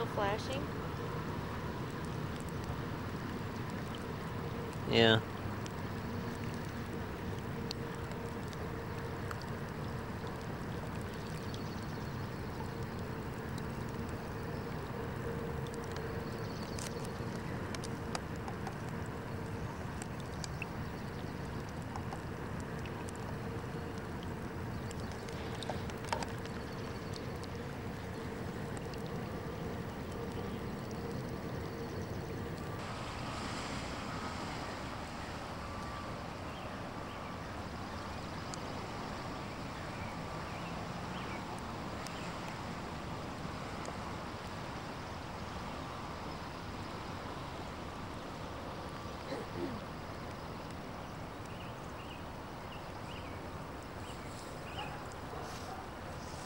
still flashing? Yeah.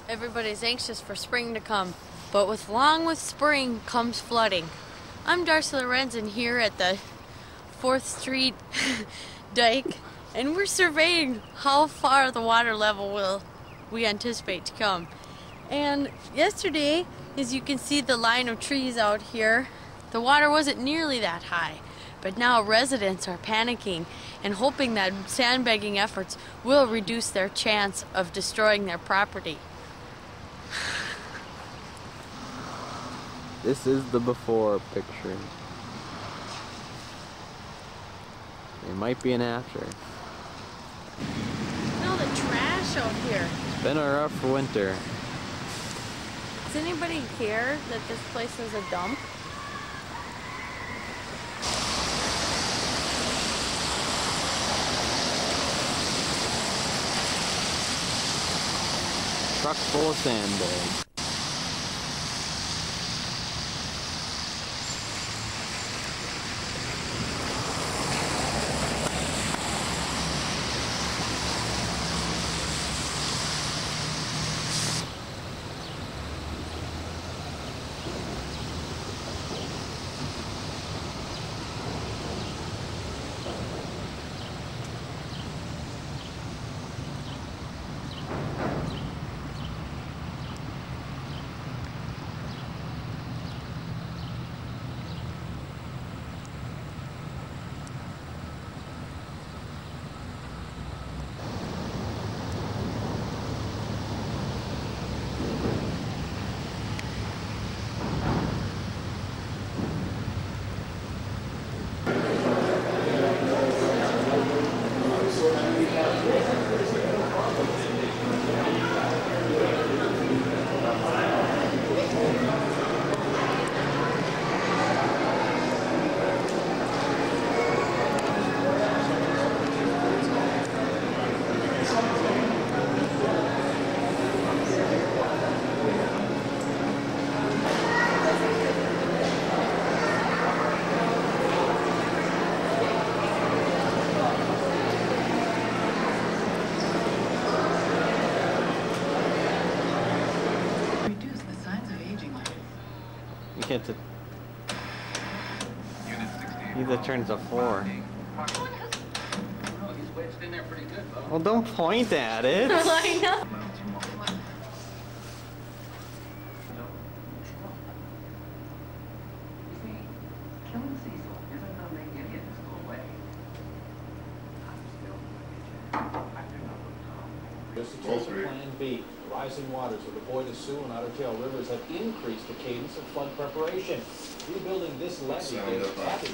Everybody's anxious for spring to come, but along with spring comes flooding. I'm Darcy Lorenzen here at the 4th Street dike, and we're surveying how far the water level we anticipate to come. And yesterday, as you can see the line of trees out here, the water wasn't nearly that high. But now residents are panicking and hoping that sandbagging efforts will reduce their chance of destroying their property. This is the before picture. There might be an after. Look at all the trash out here. It's been a rough winter. Does anybody care that this place is a dump? Truck full of sandbags. You need to turn to 4. Well, don't point at it. I know. Plan B. Rising waters of the Boy de Sioux and Otter Tail rivers have increased the cadence of flood preparation. Rebuilding this levee is added protection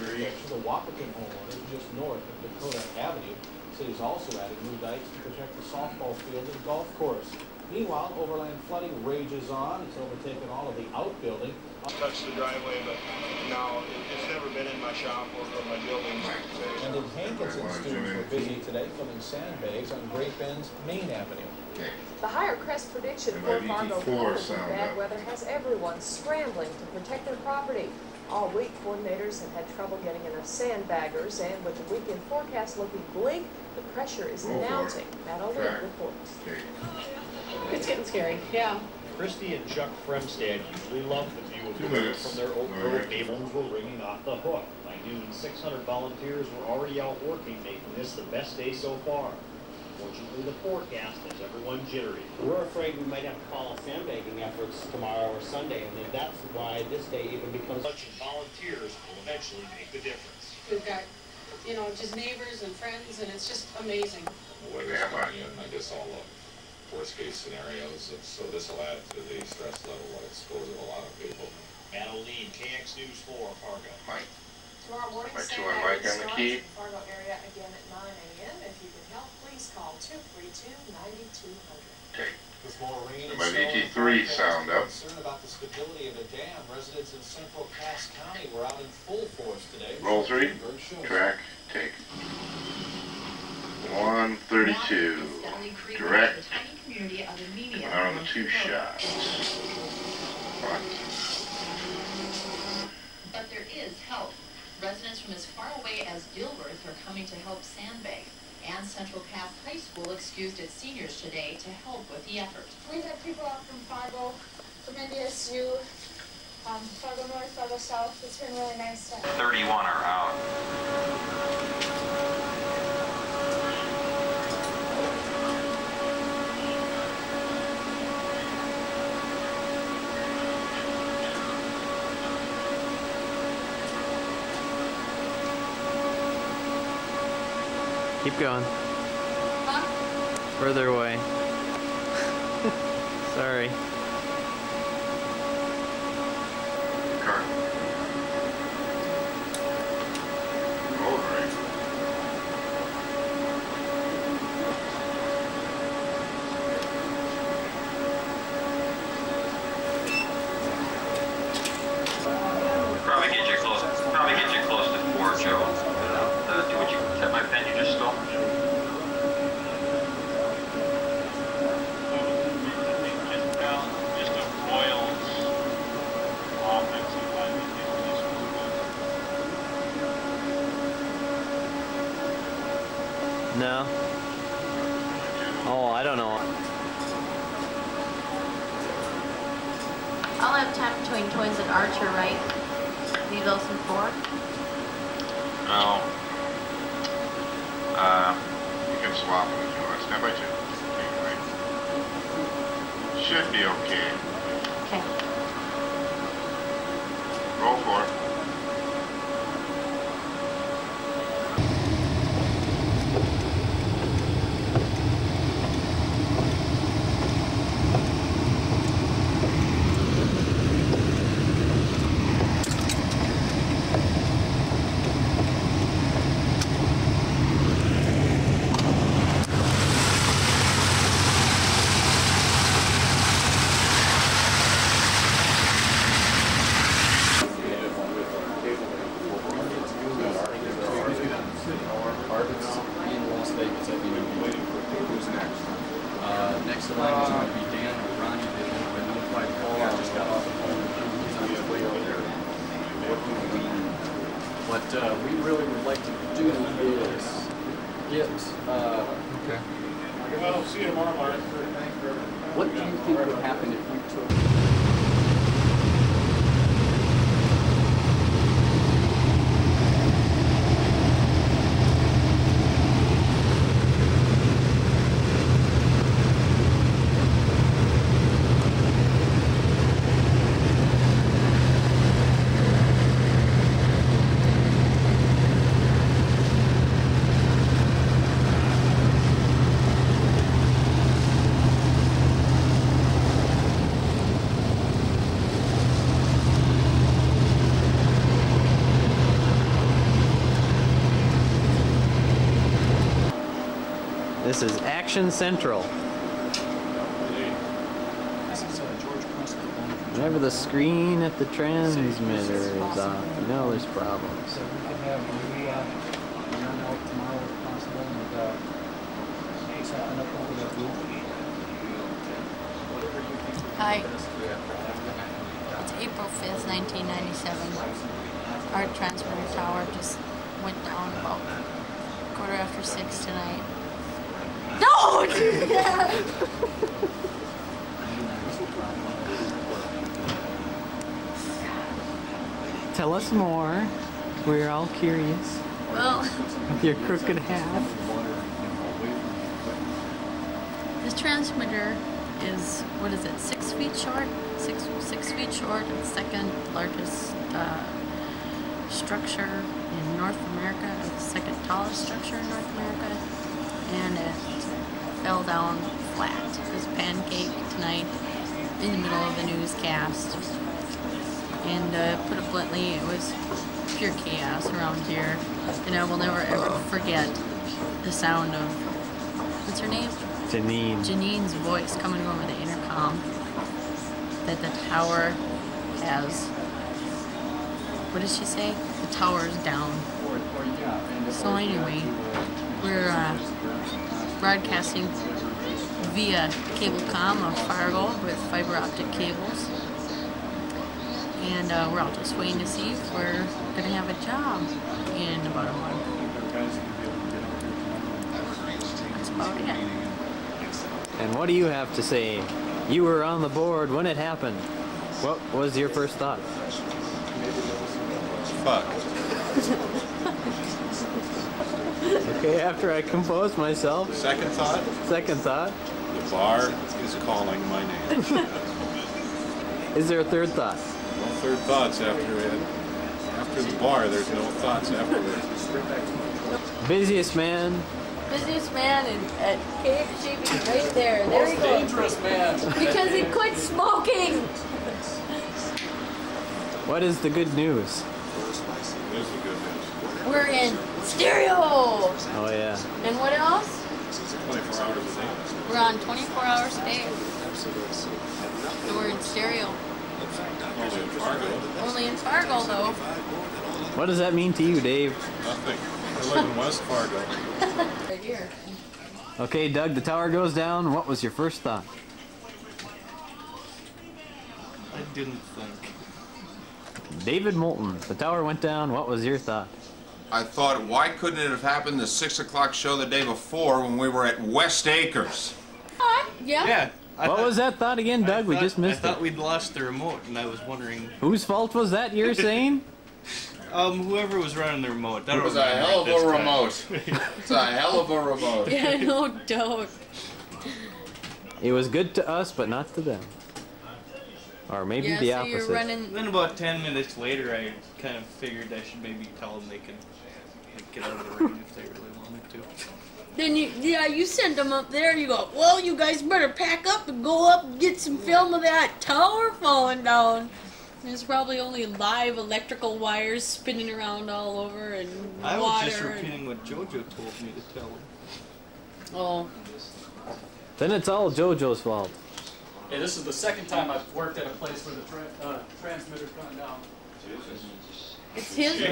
to Wapaton homeowners just north of Dakota Avenue. The city is also adding new dikes to protect the softball field and golf course. Meanwhile, overland flooding rages on. It's overtaken all of the outbuilding. Touched the driveway, but no, it's never been in my shop or from my building. And in Hankinson, students were busy today filling sandbags on Great Bend's Main Avenue. The higher crest prediction for Fargo bad weather has everyone scrambling to protect their property. All week, coordinators have had trouble getting enough sandbaggers, and with the weekend forecast looking bleak, the pressure is mounting. Matt O'Leary reports. It's getting scary, yeah. Christy and Chuck Fremstad usually love the view of the river from their Oak Grove neighborhoods were ringing off the hook. By noon, 600 volunteers were already out working, making this the best day so far. Unfortunately, the forecast has everyone jittery. We're afraid we might have to call sandbagging efforts tomorrow or Sunday, and then that's why this day even becomes... Such volunteers will eventually make the difference. We've got, you know, just neighbors and friends, and it's just amazing. Weather's coming in, I guess all the worst case scenarios, so this will add to the stress level that exposes a lot of people. Matt O'Lean, KX News 4, Fargo. Mike. Tomorrow morning, Mike, same you want hour Mike on the starts key? in the Fargo area again at 9 a.m. If you can help, please call 232-9200. Okay. With more rain and My snow, VT3 sound up. concern about the stability of the dam. Residents in central Cass County were out in full force today. Roll 3. Track. Take. 132. Direct. Out on the 2 shots. What? But there is help. Residents from as far away as Dilworth are coming to help sandbag. And Central Cass High School excused its seniors today to help with the effort. We've had people out from Fargo, from NDSU, Fargo North, Fargo South. It's been really nice to 31 are out. Keep going. Huh? Further away. Sorry. Car. Roll 3. Probably get you close to 4, Joe. Is that my pen you just stole? Just a Royals offensive line. No. Oh, I don't know. I'll have time between Twins and Archer, right? Leave those in 4? No. You can swap them if you want. Stand by 2. Okay, right. Should be okay. Okay. Roll 4. Next in line is going to be Dan or Ronnie. They been notified Paul. I just got off the phone with him. He's on his way over there. What we really would like to do is get. Okay. Well, see you tomorrow, Mark. What do you think would happen if we took? This is Action Central. Whenever the screen at the transmitter is off, you know there's problems. So we could have you run out tomorrow if possible and setting up over that booth. Hi. It's April 5th, 1997. Our transmitter tower just went down about 6:15 tonight. Don't do that! Tell us more. We're all curious. Well, With your crooked hat. This transmitter is, what is it, 6 feet short? Six feet short, and second largest structure in North America, the second tallest structure in North America, and it fell down flat. This pancake tonight in the middle of the newscast. And put it bluntly, it was pure chaos around here, and I will never ever forget the sound of, what's her name? Janine's voice coming over the intercom that the tower has, what does she say? The tower's down. So anyway, we're broadcasting via cable comm of Fargo with fiber optic cables. And we're all just waiting to see if we're going to have a job in about a month. That's about it. And what do you have to say? You were on the board when it happened. What was your first thought? Fuck. Okay, after I composed myself. Second thought? Second thought. The bar is calling my name. Is there a third thought? No third thoughts after the bar. There's no thoughts afterwards. Busiest man. Busiest man at KXJB right there. There he goes. Dangerous man. Because he quit smoking. What is the good news? Here's the good news. We're in stereo. Oh yeah. And what else? 24 hours a day. We're on 24 hours a day. And we're in stereo. Only in Fargo. Only in Fargo, though. What does that mean to you, Dave? Nothing. I live in West Fargo. Right here. Okay, Doug, the tower goes down. What was your first thought? I didn't think. David Moulton, the tower went down. What was your thought? I thought, why couldn't it have happened the 6 o'clock show the day before when we were at West Acres? Yeah. Yeah. What was that thought again, Doug? We just missed it. I thought we'd lost the remote, and I was wondering... Whose fault was that, you're saying? Whoever was running the remote. It was a hell of a remote. It's a hell of a remote. Yeah, no doubt. It was good to us, but not to them. Or maybe yeah, the so opposite. You're running... Then about 10 minutes later, I kind of figured I should maybe tell them they could get out of the rain if they really wanted to. Then you send them up there and you go, well, you guys better pack up and go up and get some film of that tower falling down. There's probably only live electrical wires spinning around all over and I water. was just repeating what JoJo told me to tell him. Oh. Then it's all JoJo's fault. Hey, this is the second time I've worked at a place where the transmitter's gone down. It's his.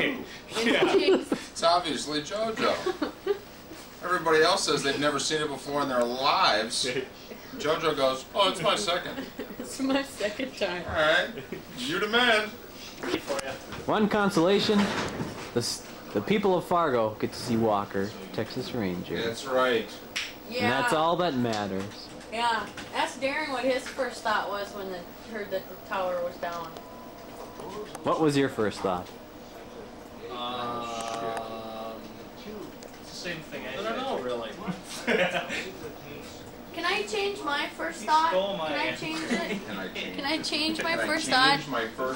It's obviously JoJo. Everybody else says they've never seen it before in their lives. JoJo goes, oh, it's my second. It's my second time. All right, you the man. One consolation, the people of Fargo get to see Walker, Texas Ranger. That's right. Yeah. And that's all that matters. Yeah. Ask Darren what his first thought was when he heard that the tower was down. What was your first thought? It's the same thing I don't know, really. Can I change my first thought? Can I change it? Can I change my first thought?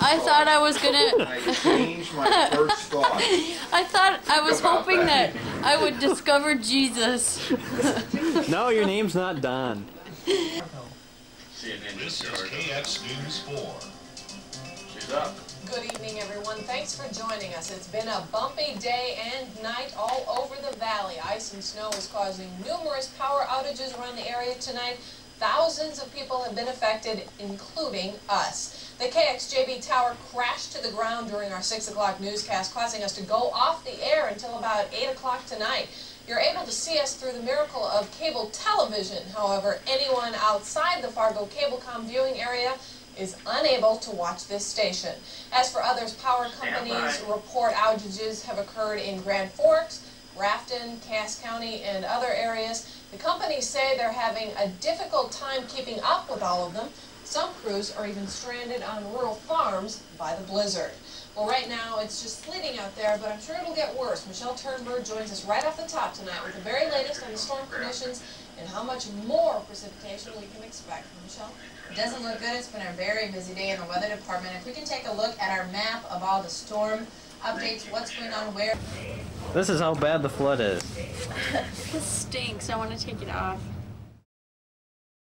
I thought I was gonna. I changed my first thought. I thought I was hoping that I would discover Jesus. No, your name's not Don. This is KX News 4. She's up. Good evening, everyone. Thanks for joining us. It's been a bumpy day and night all over the valley. Ice and snow is causing numerous power outages around the area tonight. Thousands of people have been affected, including us. The KXJB tower crashed to the ground during our 6 o'clock newscast, causing us to go off the air until about 8 o'clock tonight. You're able to see us through the miracle of cable television. However, anyone outside the Fargo Cablecom viewing area is unable to watch this station. As for others, power companies report outages have occurred in Grand Forks, Grafton, Cass County, and other areas. The companies say they're having a difficult time keeping up with all of them. Some crews are even stranded on rural farms by the blizzard. Well, right now it's just sleeting out there, but I'm sure it'll get worse. Michelle Turnberg joins us right off the top tonight with the very latest on the storm conditions and how much more precipitation we can expect. Michelle? It doesn't look good. It's been a very busy day in the weather department. If we can take a look at our map of all the storm updates, what's going on where. This is how bad the flood is. This stinks. I want to take it off.